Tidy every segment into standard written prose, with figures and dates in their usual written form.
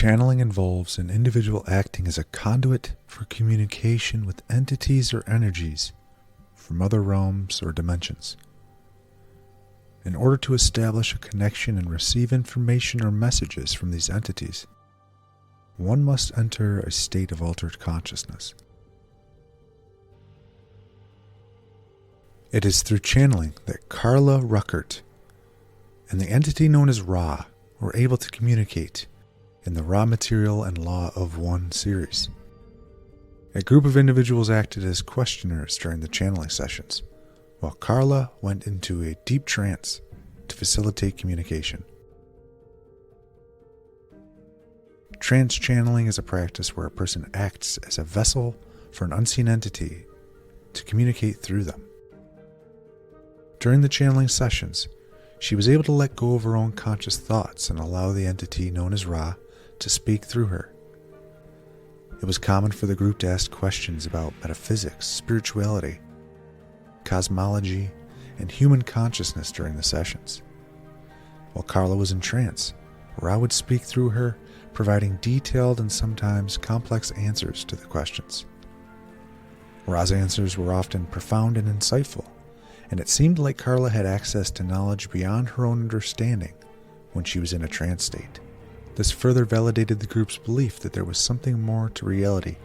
Channeling involves an individual acting as a conduit for communication with entities or energies from other realms or dimensions. In order to establish a connection and receive information or messages from these entities, one must enter a state of altered consciousness. It is through channeling that Carla Rueckert and the entity known as Ra were able to communicate in the Raw Material and Law of One series. A group of individuals acted as questioners during the channeling sessions, while Carla went into a deep trance to facilitate communication. Trance channeling is a practice where a person acts as a vessel for an unseen entity to communicate through them. During the channeling sessions, she was able to let go of her own conscious thoughts and allow the entity known as Ra to speak through her. It was common for the group to ask questions about metaphysics, spirituality, cosmology, and human consciousness during the sessions. While Carla was in trance, Ra would speak through her, providing detailed and sometimes complex answers to the questions. Ra's answers were often profound and insightful, and it seemed like Carla had access to knowledge beyond her own understanding when she was in a trance state. This further validated the group's belief that there was something more to reality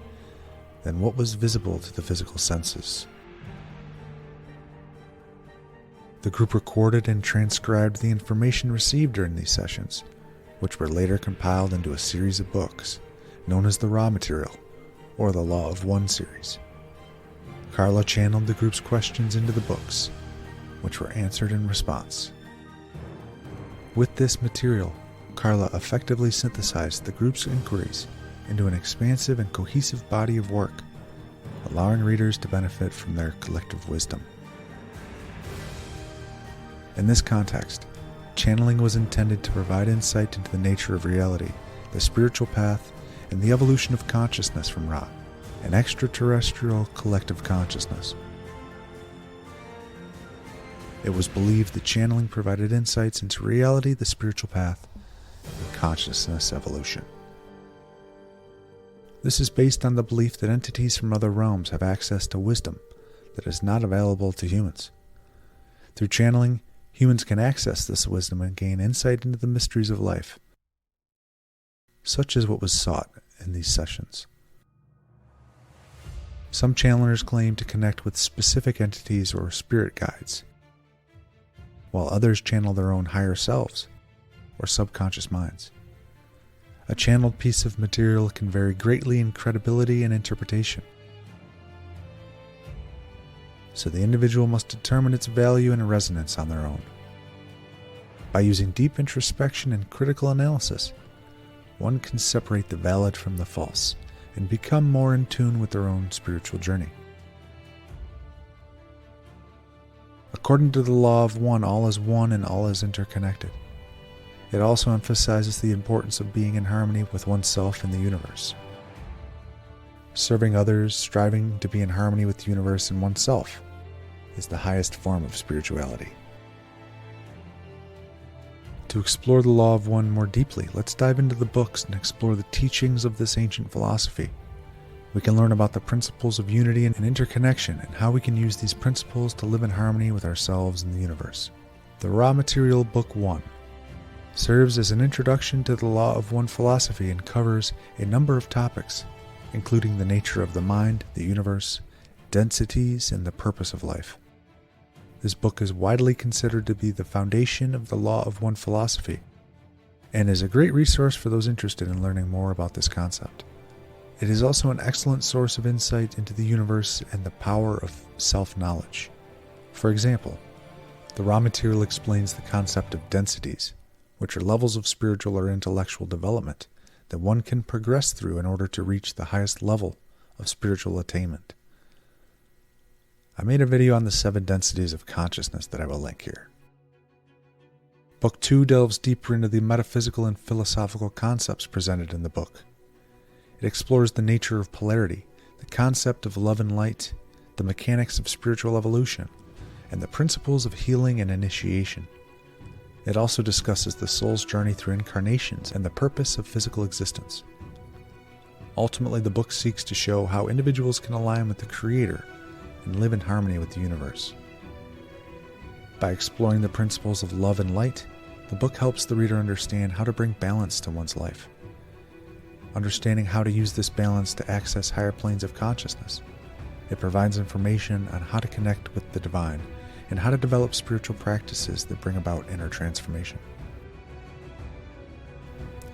than what was visible to the physical senses. The group recorded and transcribed the information received during these sessions, which were later compiled into a series of books known as the Raw Material or the Law of One series. Carla channeled the group's questions into the books, which were answered in response. With this material, Carla effectively synthesized the group's inquiries into an expansive and cohesive body of work, allowing readers to benefit from their collective wisdom. In this context, channeling was intended to provide insight into the nature of reality, the spiritual path, and the evolution of consciousness from Ra, an extraterrestrial collective consciousness. It was believed that channeling provided insights into reality, the spiritual path, and consciousness evolution. This is based on the belief that entities from other realms have access to wisdom that is not available to humans. Through channeling, humans can access this wisdom and gain insight into the mysteries of life, such as what was sought in these sessions. Some channelers claim to connect with specific entities or spirit guides, while others channel their own higher selves or subconscious minds. A channeled piece of material can vary greatly in credibility and interpretation, so the individual must determine its value and resonance on their own. By using deep introspection and critical analysis, one can separate the valid from the false and become more in tune with their own spiritual journey. According to the law of one, all is one and all is interconnected. It also emphasizes the importance of being in harmony with oneself and the universe. Serving others, striving to be in harmony with the universe and oneself, is the highest form of spirituality. To explore the law of one more deeply, let's dive into the books and explore the teachings of this ancient philosophy. We can learn about the principles of unity and interconnection and how we can use these principles to live in harmony with ourselves and the universe. The Raw Material Book 1 serves as an introduction to the law of one philosophy and covers a number of topics, including the nature of the mind, the universe, densities, and the purpose of life. This book is widely considered to be the foundation of the law of one philosophy and is a great resource for those interested in learning more about this concept. It is also an excellent source of insight into the universe and the power of self-knowledge. For example, the Raw Material explains the concept of densities, which are levels of spiritual or intellectual development that one can progress through in order to reach the highest level of spiritual attainment. I made a video on the 7 densities of consciousness that I will link here. Book 2 delves deeper into the metaphysical and philosophical concepts presented in the book. It explores the nature of polarity, the concept of love and light, the mechanics of spiritual evolution, and the principles of healing and initiation. It also discusses the soul's journey through incarnations and the purpose of physical existence. Ultimately, the book seeks to show how individuals can align with the Creator and live in harmony with the universe. By exploring the principles of love and light, the book helps the reader understand how to bring balance to one's life. Understanding how to use this balance to access higher planes of consciousness. It provides information on how to connect with the divine and how to develop spiritual practices that bring about inner transformation.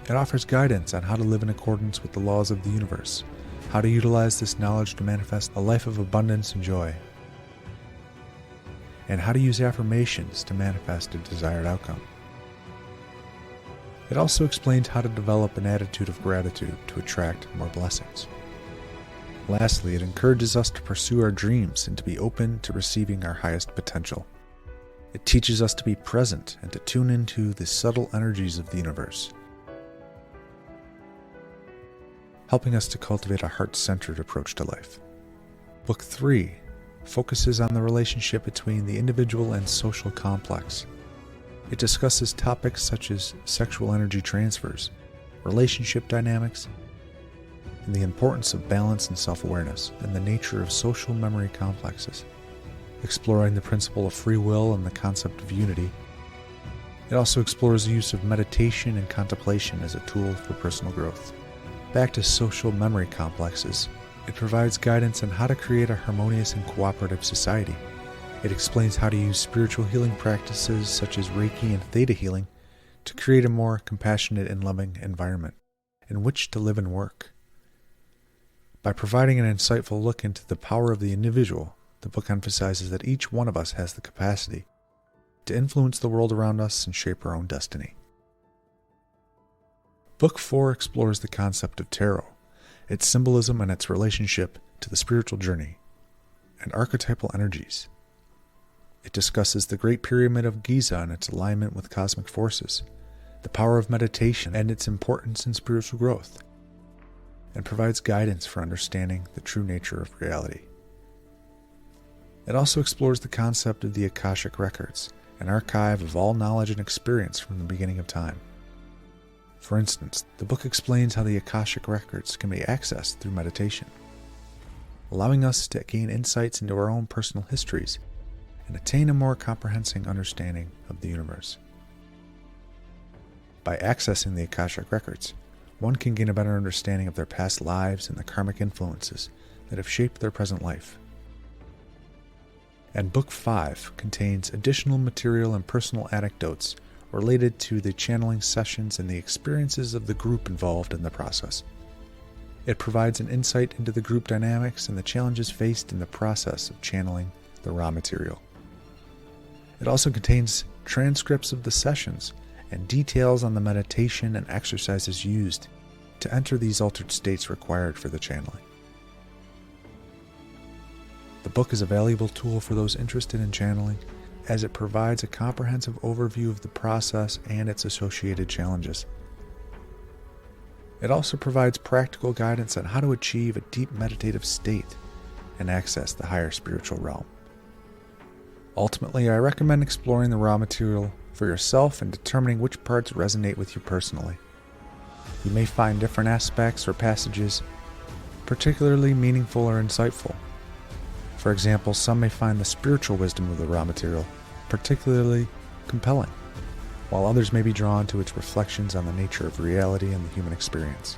It offers guidance on how to live in accordance with the laws of the universe, how to utilize this knowledge to manifest a life of abundance and joy, and how to use affirmations to manifest a desired outcome. It also explains how to develop an attitude of gratitude to attract more blessings. Lastly, it encourages us to pursue our dreams and to be open to receiving our highest potential. It teaches us to be present and to tune into the subtle energies of the universe, helping us to cultivate a heart-centered approach to life. Book 3 focuses on the relationship between the individual and social complex. It discusses topics such as sexual energy transfers, relationship dynamics, and the importance of balance and self-awareness, and the nature of social memory complexes. Exploring the principle of free will and the concept of unity, it also explores the use of meditation and contemplation as a tool for personal growth. Back to social memory complexes, it provides guidance on how to create a harmonious and cooperative society. It explains how to use spiritual healing practices such as Reiki and Theta healing to create a more compassionate and loving environment in which to live and work. By providing an insightful look into the power of the individual, the book emphasizes that each one of us has the capacity to influence the world around us and shape our own destiny. Book 4 explores the concept of tarot, its symbolism and its relationship to the spiritual journey, and archetypal energies. It discusses the Great Pyramid of Giza and its alignment with cosmic forces, the power of meditation and its importance in spiritual growth, and provides guidance for understanding the true nature of reality. It also explores the concept of the akashic records, an archive of all knowledge and experience from the beginning of time. For instance, the book explains how the akashic records can be accessed through meditation, allowing us to gain insights into our own personal histories and attain a more comprehensive understanding of the universe. By accessing the akashic records, one can gain a better understanding of their past lives and the karmic influences that have shaped their present life. And Book 5 contains additional material and personal anecdotes related to the channeling sessions and the experiences of the group involved in the process. It provides an insight into the group dynamics and the challenges faced in the process of channeling the raw material. It also contains transcripts of the sessions and details on the meditation and exercises used to enter these altered states required for the channeling. The book is a valuable tool for those interested in channeling, as it provides a comprehensive overview of the process and its associated challenges. It also provides practical guidance on how to achieve a deep meditative state and access the higher spiritual realm. Ultimately, I recommend exploring the raw material for yourself and determining which parts resonate with you personally. You may find different aspects or passages particularly meaningful or insightful. For example, some may find the spiritual wisdom of the raw material particularly compelling, while others may be drawn to its reflections on the nature of reality and the human experience.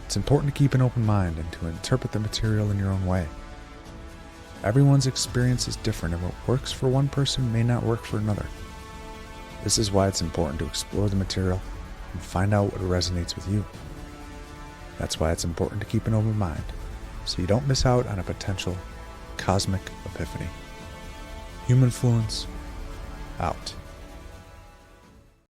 It's important to keep an open mind and to interpret the material in your own way. Everyone's experience is different, and what works for one person may not work for another. This is why it's important to explore the material and find out what resonates with you. That's why it's important to keep an open mind, so you don't miss out on a potential cosmic epiphany. Humanfluence, out.